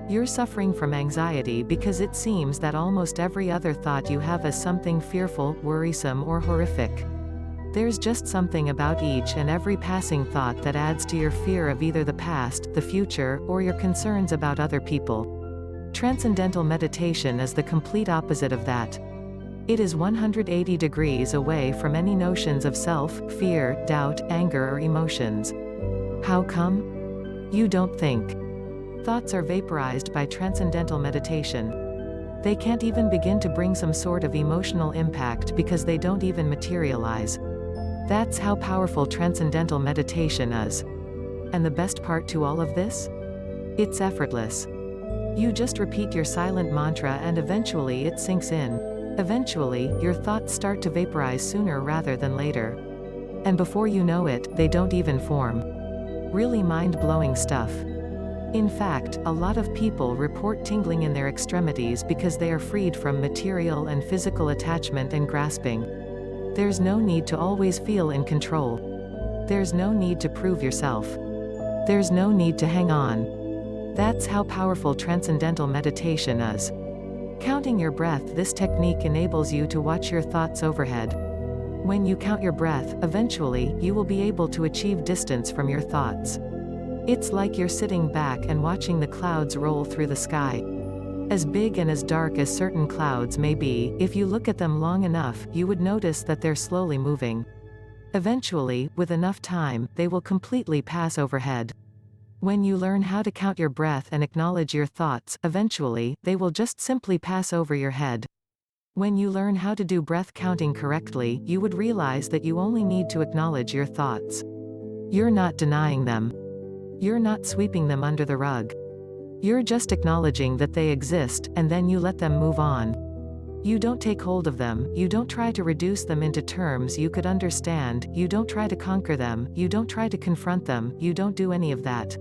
You're suffering from anxiety because it seems that almost every other thought you have is something fearful, worrisome, or horrific. There's just something about each and every passing thought that adds to your fear of either the past, the future, or your concerns about other people. Transcendental meditation is the complete opposite of that. It is 180 degrees away from any notions of self, fear, doubt, anger, or emotions. How come? You don't think. Thoughts are vaporized by transcendental meditation. They can't even begin to bring some sort of emotional impact because they don't even materialize. That's how powerful transcendental meditation is. And the best part to all of this? It's effortless. You just repeat your silent mantra and eventually it sinks in. Eventually, your thoughts start to vaporize sooner rather than later. And before you know it, they don't even form. Really mind-blowing stuff. In fact, a lot of people report tingling in their extremities because they are freed from material and physical attachment and grasping. There's no need to always feel in control. There's no need to prove yourself. There's no need to hang on. That's how powerful transcendental meditation is. Counting your breath. This technique enables you to watch your thoughts overhead. When you count your breath, eventually, you will be able to achieve distance from your thoughts. It's like you're sitting back and watching the clouds roll through the sky. As big and as dark as certain clouds may be, if you look at them long enough, you would notice that they're slowly moving. Eventually, with enough time, they will completely pass overhead. When you learn how to count your breath and acknowledge your thoughts, eventually, they will just simply pass over your head. When you learn how to do breath counting correctly, you would realize that you only need to acknowledge your thoughts. You're not denying them. You're not sweeping them under the rug. You're just acknowledging that they exist, and then you let them move on. You don't take hold of them, you don't try to reduce them into terms you could understand, you don't try to conquer them, you don't try to confront them, you don't do any of that.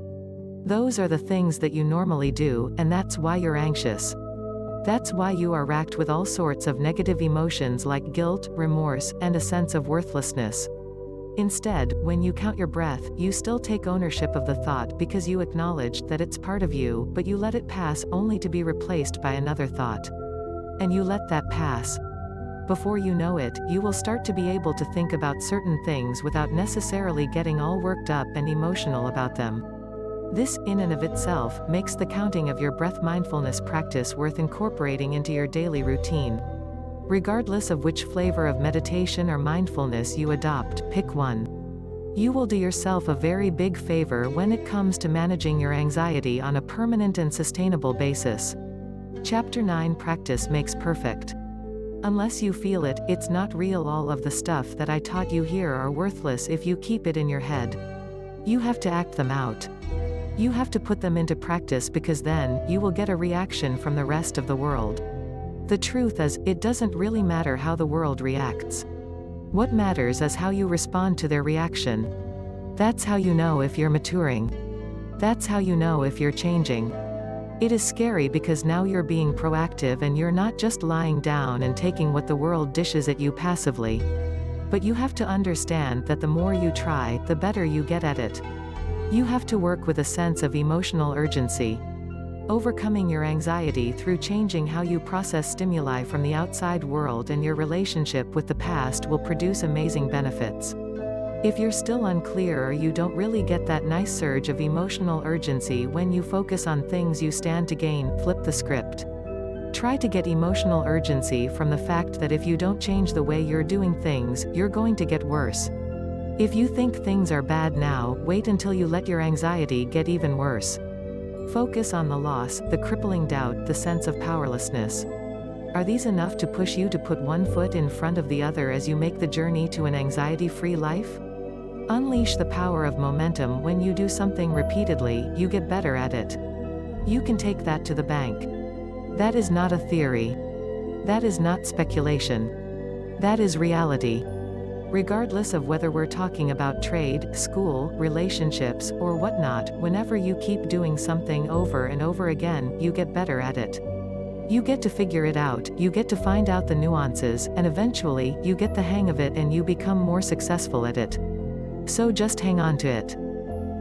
Those are the things that you normally do, and that's why you're anxious. That's why you are racked with all sorts of negative emotions like guilt, remorse, and a sense of worthlessness. Instead, when you count your breath, you still take ownership of the thought because you acknowledge that it's part of you, but you let it pass only to be replaced by another thought. And you let that pass. Before you know it, you will start to be able to think about certain things without necessarily getting all worked up and emotional about them. This, in and of itself, makes the counting of your breath mindfulness practice worth incorporating into your daily routine. Regardless of which flavor of meditation or mindfulness you adopt, pick one. You will do yourself a very big favor when it comes to managing your anxiety on a permanent and sustainable basis. Chapter 9 Practice makes perfect. Unless you feel it, it's not real. All of the stuff that I taught you here are worthless if you keep it in your head. You have to act them out. You have to put them into practice because then, you will get a reaction from the rest of the world. The truth is, it doesn't really matter how the world reacts. What matters is how you respond to their reaction. That's how you know if you're maturing. That's how you know if you're changing. It is scary because now you're being proactive and you're not just lying down and taking what the world dishes at you passively. But you have to understand that the more you try, the better you get at it. You have to work with a sense of emotional urgency. Overcoming your anxiety through changing how you process stimuli from the outside world and your relationship with the past will produce amazing benefits. If you're still unclear or you don't really get that nice surge of emotional urgency when you focus on things you stand to gain, flip the script. Try to get emotional urgency from the fact that if you don't change the way you're doing things, you're going to get worse. If you think things are bad now, wait until you let your anxiety get even worse. Focus on the loss, the crippling doubt, the sense of powerlessness. Are these enough to push you to put one foot in front of the other as you make the journey to an anxiety-free life? Unleash the power of momentum. When you do something repeatedly, you get better at it. You can take that to the bank. That is not a theory. That is not speculation. That is reality. Regardless of whether we're talking about trade, school, relationships, or whatnot, whenever you keep doing something over and over again, you get better at it. You get to figure it out, you get to find out the nuances, and eventually, you get the hang of it and you become more successful at it. So just hang on to it.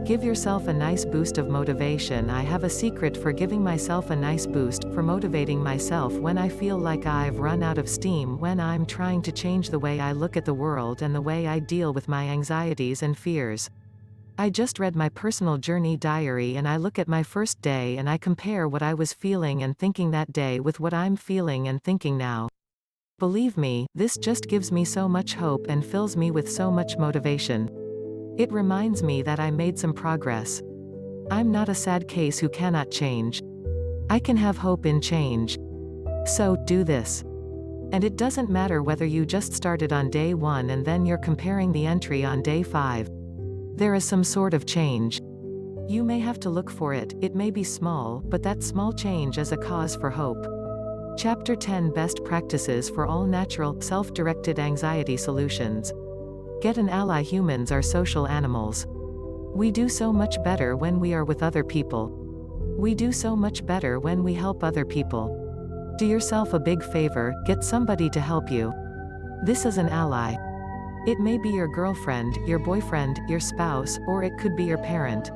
Give yourself a nice boost of motivation. I have a secret for giving myself a nice boost, for motivating myself when I feel like I've run out of steam, when I'm trying to change the way I look at the world and the way I deal with my anxieties and fears. I just read my personal journey diary and I look at my first day and I compare what I was feeling and thinking that day with what I'm feeling and thinking now. Believe me, this just gives me so much hope and fills me with so much motivation. It reminds me that I made some progress. I'm not a sad case who cannot change. I can have hope in change. So, do this. And it doesn't matter whether you just started on day 1 and then you're comparing the entry on day 5. There is some sort of change. You may have to look for it, it may be small, but that small change is a cause for hope. Chapter 10 Best Practices for All Natural, Self-Directed Anxiety Solutions. Get an ally. Humans are social animals. We do so much better when we are with other people. We do so much better when we help other people. Do yourself a big favor, get somebody to help you. This is an ally. It may be your girlfriend, your boyfriend, your spouse, or it could be your parent.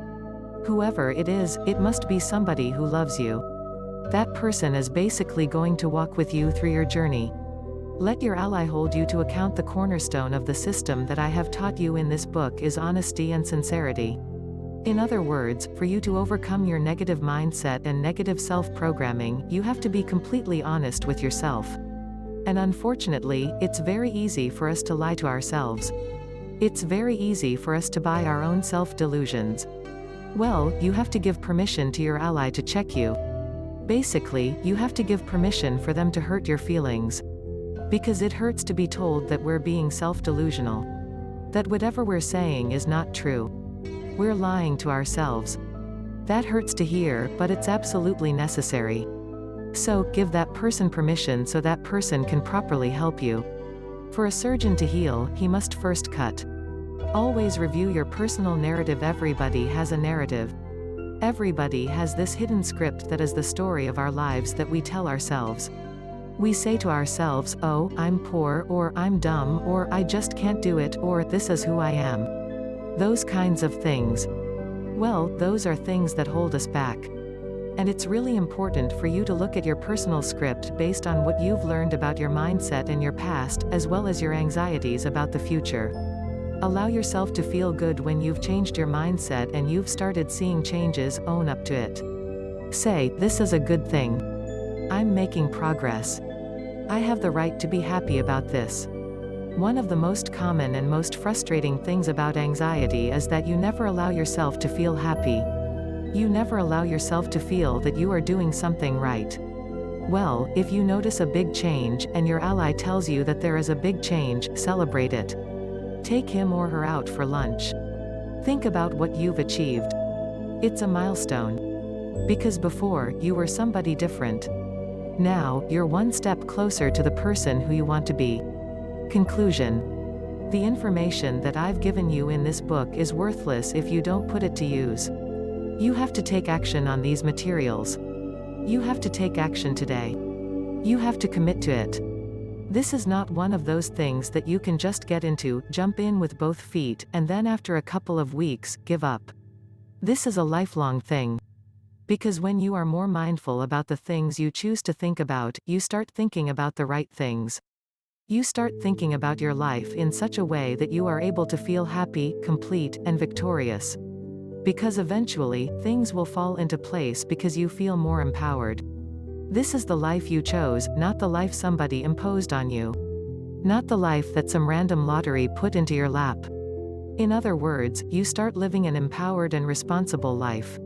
Whoever it is, it must be somebody who loves you. That person is basically going to walk with you through your journey. Let your ally hold you to account. The cornerstone of the system that I have taught you in this book is honesty and sincerity. In other words, for you to overcome your negative mindset and negative self-programming, you have to be completely honest with yourself. And unfortunately, it's very easy for us to lie to ourselves. It's very easy for us to buy our own self-delusions. Well, you have to give permission to your ally to check you. Basically, you have to give permission for them to hurt your feelings. Because it hurts to be told that we're being self-delusional. That whatever we're saying is not true. We're lying to ourselves. That hurts to hear, but it's absolutely necessary. So, give that person permission so that person can properly help you. For a surgeon to heal, he must first cut. Always review your personal narrative. Everybody has a narrative. Everybody has this hidden script that is the story of our lives that we tell ourselves. We say to ourselves, oh, I'm poor, or I'm dumb, or I just can't do it, or this is who I am. Those kinds of things. Well, those are things that hold us back. And it's really important for you to look at your personal script based on what you've learned about your mindset and your past, as well as your anxieties about the future. Allow yourself to feel good when you've changed your mindset and you've started seeing changes. Own up to it. Say, this is a good thing. I'm making progress. I have the right to be happy about this. One of the most common and most frustrating things about anxiety is that you never allow yourself to feel happy. You never allow yourself to feel that you are doing something right. Well, if you notice a big change, and your ally tells you that there is a big change, celebrate it. Take him or her out for lunch. Think about what you've achieved. It's a milestone. Because before, you were somebody different. Now, you're one step closer to the person who you want to be. Conclusion. The information that I've given you in this book is worthless if you don't put it to use. You have to take action on these materials. You have to take action today. You have to commit to it. This is not one of those things that you can just get into, jump in with both feet, and then after a couple of weeks, give up. This is a lifelong thing. Because when you are more mindful about the things you choose to think about, you start thinking about the right things. You start thinking about your life in such a way that you are able to feel happy, complete, and victorious. Because eventually, things will fall into place because you feel more empowered. This is the life you chose, not the life somebody imposed on you. Not the life that some random lottery put into your lap. In other words, you start living an empowered and responsible life.